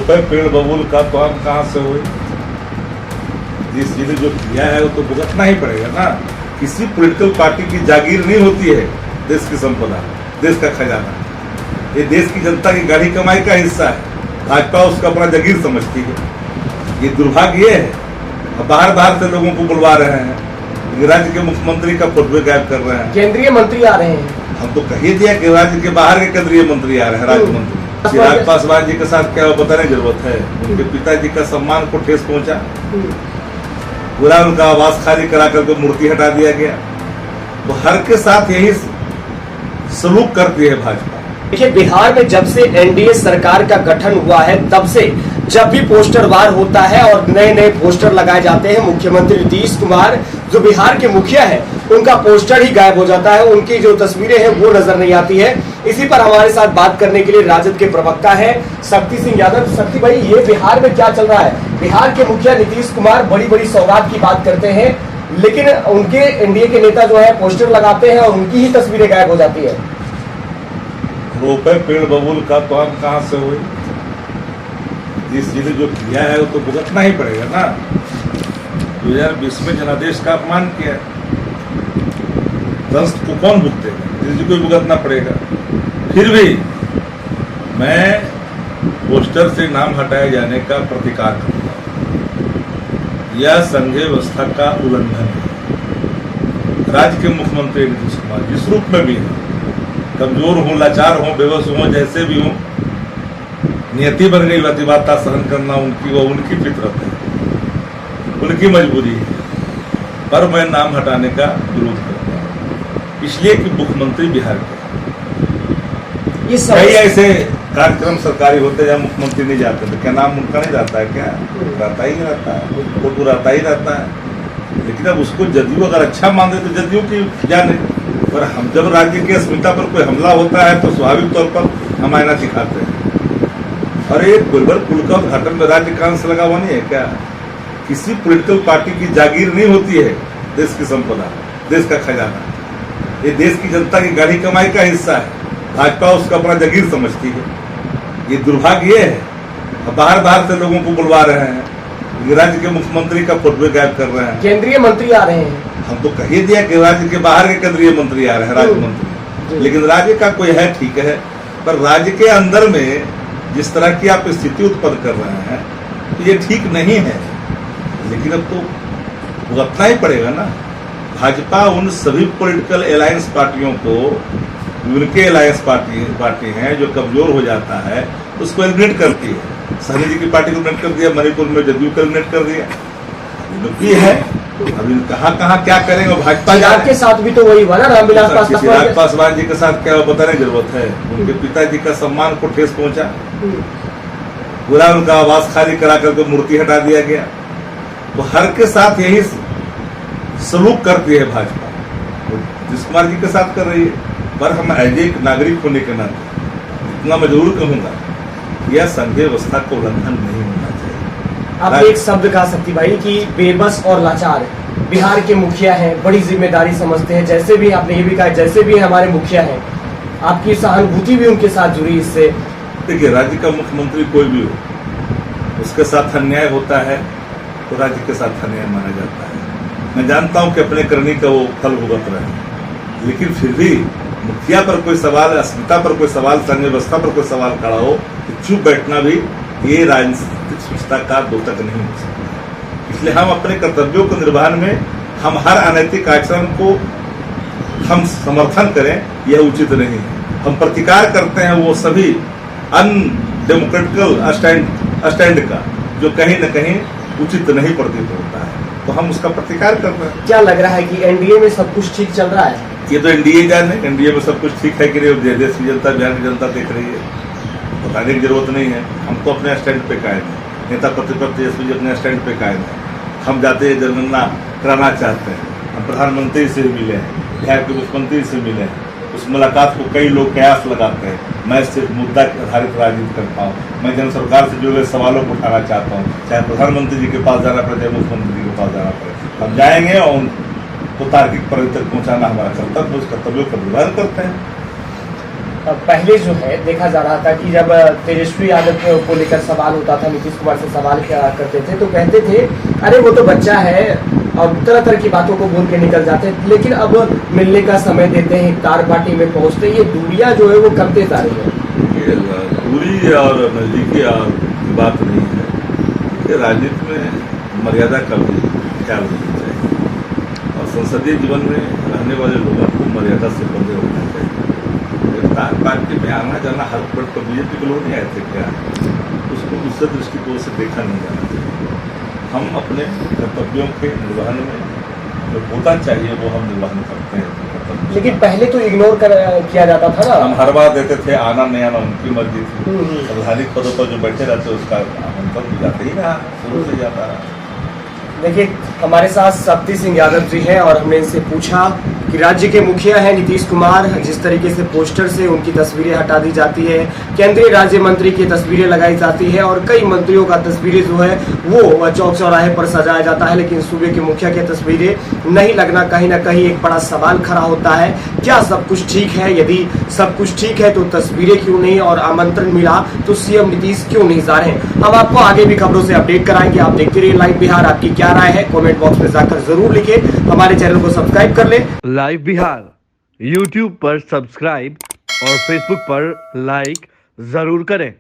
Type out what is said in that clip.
रोपे पेड़ बबूल का तो हम कहाँ से हुए? जिस जिन्हें जो किया है वो तो भुगतना ही पड़ेगा ना। किसी पॉलिटिकल पार्टी की जागीर नहीं होती है देश की संपदा, देश का खजाना। ये देश की जनता की गाढ़ी कमाई का हिस्सा है। भाजपा उसका अपना जागीर समझती है। ये दुर्भाग्य है। बाहर बाहर से लोगों को बुलवा रहे हैं, राज्य के मुख्यमंत्री का फोटो गायब कर रहे हैं, केंद्रीय मंत्री आ रहे हैं। हम तो कह दिया कि राज्य के बाहर के केंद्रीय मंत्री आ रहे हैं, राज्य मंत्री। चिराग पासवान जी के साथ क्या बताने की जरूरत है? उनके पिताजी का सम्मान को ठेस पहुंचा, पूरा उनका आवास खाली करा करके मूर्ति हटा दिया गया। तो हर के साथ यही सलूक करती है भाजपा। देखिए, बिहार में जब से एनडीए सरकार का गठन हुआ है तब से जब भी पोस्टर वार होता है और नए नए पोस्टर लगाए जाते हैं, मुख्यमंत्री नीतीश कुमार जो बिहार के मुखिया है उनका पोस्टर ही गायब हो जाता है, उनकी जो तस्वीरें हैं वो नजर नहीं आती है। इसी पर हमारे साथ बात करने के लिए राजद के प्रवक्ता है शक्ति सिंह यादव। शक्ति भाई, ये बिहार में क्या चल रहा है? बिहार के मुखिया नीतीश कुमार बड़ी बड़ी सौगात की बात करते हैं, लेकिन उनके एनडीए के नेता जो है पोस्टर लगाते हैं और उनकी ही तस्वीरें गायब हो जाती है। रोपे पेड़ बबूल का तो हम कहाँ से हुए? जिस जिन्हें जो किया है वो तो भुगतना ही पड़ेगा ना। 2020 में जनादेश का अपमान किया है, दंश को कौन भुगतेगा? जिसको ही भुगतना पड़ेगा। फिर भी मैं पोस्टर से नाम हटाए जाने का प्रतिकार करूंगा। यह संघीय व्यवस्था का उल्लंघन है। राज्य के मुख्यमंत्री नीतीश कुमार जिस रूप में भी है, कमजोर हो, लाचार हो, बेबस हो, जैसे भी हो, नियति बन गई प्रतिबादता सहन करना उनकी, वो उनकी फितरत है, उनकी मजबूरी है। पर मैं नाम हटाने का विरोध करूंगा, इसलिए कि मुख्यमंत्री बिहार के कई ऐसे कार्यक्रम सरकारी होते जहाँ मुख्यमंत्री नहीं जाते, तो क्या नाम उनका नहीं जाता है? क्या रहता ही रहता है, फोटो रहता ही रहता है। लेकिन अब उसको जदयू अगर अच्छा मान दे तो जदयू की जाने, पर हम जब राज्य की अस्मिता पर कोई हमला होता है तो स्वाभाविक तौर पर हम आईना दिखाते हैं। और एक गुलबर पुल का उद्घाटन में राज्य का अंश लगा हुआ नहीं है क्या? किसी पॉलिटिकल पार्टी की जागीर नहीं होती है देश की संपदा, देश का खजाना। ये देश की जनता की गाढ़ी कमाई का हिस्सा है। भाजपा उसका अपना जागीर समझती है। ये दुर्भाग्य है। बाहर बाहर से लोगों को बुलवा रहे हैं, राज्य के मुख्यमंत्री का फोटो गायब कर रहे हैं, केंद्रीय मंत्री आ रहे हैं। हम तो कह दिया कि राज्य के बाहर के केंद्रीय मंत्री आ रहे हैं, राज्य मंत्री। लेकिन राज्य का कोई है, ठीक है, पर राज्य के अंदर में जिस तरह की आप स्थिति उत्पन्न कर रहे हैं तो ये ठीक नहीं है। लेकिन अब तो भुगतना ही पड़ेगा ना। भाजपा उन सभी पॉलिटिकल अलायंस पार्टियों को, उनके अलायंस पार्टी हैं जो कमजोर हो जाता है, उसको एलिमिनेट करती है। सहनी जी की पार्टी को एलिमिनेट कर दिया, मणिपुर में जदयू को एलिमिनेट कर दिया। भी है अभी कहाँ क्या करेंगे भाजपा के साथ भी तो वही हुआ ना, रामविलास पासवान। चिराग पासवान जी के साथ क्या बताने की जरूरत है? उनके पिताजी का सम्मान को ठेस पहुंचा, पूरा उनका आवास खाली करा करके मूर्ति हटा दिया गया। तो हर के साथ यही सलूक करती है भाजपा, नीतीश कुमार जी के साथ कर रही है। पर हम एज एक नागरिक होने के नाते इतना मैं जरूर कहूंगा, यह संघीय व्यवस्था का उल्लंघन नहीं होना चाहिए। आप एक शब्द कहा सकती भाई कि बेबस और लाचार बिहार के मुखिया हैं, बड़ी जिम्मेदारी समझते हैं, जैसे भी आपने ये भी कहा जैसे भी हमारे मुखिया हैं, आपकी सहानुभूति भी उनके साथ जुड़ी इससे। देखिए, राज्य का मुख्यमंत्री कोई भी हो, उसके साथ अन्याय होता है तो राज्य के साथ अन्याय माना जाता है। मैं जानता हूं कि अपने करनी का वो फल भुगत रहे हैं, लेकिन फिर भी मुखिया पर कोई सवाल, अस्मिता पर कोई सवाल, संघीय व्यवस्था पर कोई सवाल खड़ा हो तो चुप बैठना भी ये राजनीतिक सुचिता का द्योतक नहीं हो सकता। इसलिए हम अपने कर्तव्यों के निर्वहन में हम हर अनैतिक आचरण को हम समर्थन करें, यह उचित नहीं है। हम प्रतिकार करते हैं वो सभी अनडेमोक्रेटिकल स्टैंड का जो कहीं न कहीं उचित नहीं प्रतीत होता है, तो हम उसका प्रतिकार करते हैं। क्या लग रहा है कि एनडीए में सब कुछ ठीक चल रहा है? ये तो एनडीए जाने, एनडीए में सब कुछ ठीक है कि नहीं, देश की जनता, बिहार की जनता देख रही है, बताने की जरूरत नहीं है। हम तो अपने स्टैंड पे कायम है, नेता प्रतिपक्ष तेजस्वी जी अपने स्टैंड पे कायम है। हम जाते जनगणना कराना चाहते हैं, हम प्रधानमंत्री से मिले हैं, बिहार के मुख्यमंत्री से मिले हैं। उस मुलाकात को कई लोग कयास लगाते हैं, मैं सिर्फ मुद्दा के आधारित राजनीति करता हूँ। मैं जन सरकार से जुड़े हुए सवालों को उठाना चाहता हूँ, चाहे प्रधानमंत्री जी के पास जाना पड़े, चाहे मुख्यमंत्री जी के पास जाना पड़े। हम जाएंगे और उनको तार्किक परिधि तक पहुँचाना हमारा कर्तव्य, उस कर्तव्यों का निर्वहन करते हैं। पहले जो है देखा जा रहा था कि जब तेजस्वी यादव को लेकर सवाल होता था, नीतीश कुमार से सवाल किया करते थे तो कहते थे अरे वो तो बच्चा है, और तरह तरह की बातों को बोल के निकल जाते हैं। लेकिन अब मिलने का समय देते हैं, इफ्तार पार्टी में पहुंचते, ये दूरियां जो है वो कमते जा रही है। दूरी और नजदीकी की बात नहीं है, ये राजनीति में मर्यादा का भी ख्याल रखना चाहिए और संसदीय जीवन में रहने वाले लोगों को मर्यादा से बंधे होना चाहिए। इफ्तार पार्टी में आना जाना हर पल पर बीजेपी के लोग नहीं आए थे क्या, उसको दूसरे दृष्टिकोण से देखा नहीं जाना चाहिए। हम अपने कर्तव्यों के निर्वहन में जो होता चाहिए वो हम निर्वहन करते हैं। लेकिन पहले तो इग्नोर किया जाता था ना, हम हर बार देते थे, आना नहीं आना उनकी मर्जी थी। संवैधानिक पदों पर जो बैठे रहते उसका आमंत्रण भी जाते ही रहा, शुरू से जाता रहा। देखिए हमारे साथ शक्ति सिंह यादव जी हैं और हमने इनसे पूछा कि राज्य के मुखिया हैं नीतीश कुमार, जिस तरीके से पोस्टर से उनकी तस्वीरें हटा दी जाती है, केंद्रीय राज्य मंत्री की तस्वीरें लगाई जाती है और कई मंत्रियों का तस्वीरें जो है वो चौक चौराहे पर सजाया जाता है, लेकिन सूबे के मुखिया की तस्वीरें नहीं लगना कहीं ना कहीं एक बड़ा सवाल खड़ा होता है। क्या सब कुछ ठीक है? यदि सब कुछ ठीक है तो तस्वीरें क्यों नहीं, और आमंत्रण मिला तो सीएम नीतीश क्यों नहीं जा रहे? हम आपको आगे भी खबरों से अपडेट कराएंगे। आप देखते रहिए लाइव बिहार। आपकी क्या राय है कमेंट बॉक्स में जाकर जरूर लिखे। हमारे चैनल को सब्सक्राइब कर ले। लाइव बिहार YouTube पर सब्सक्राइब और Facebook पर लाइक जरूर करें।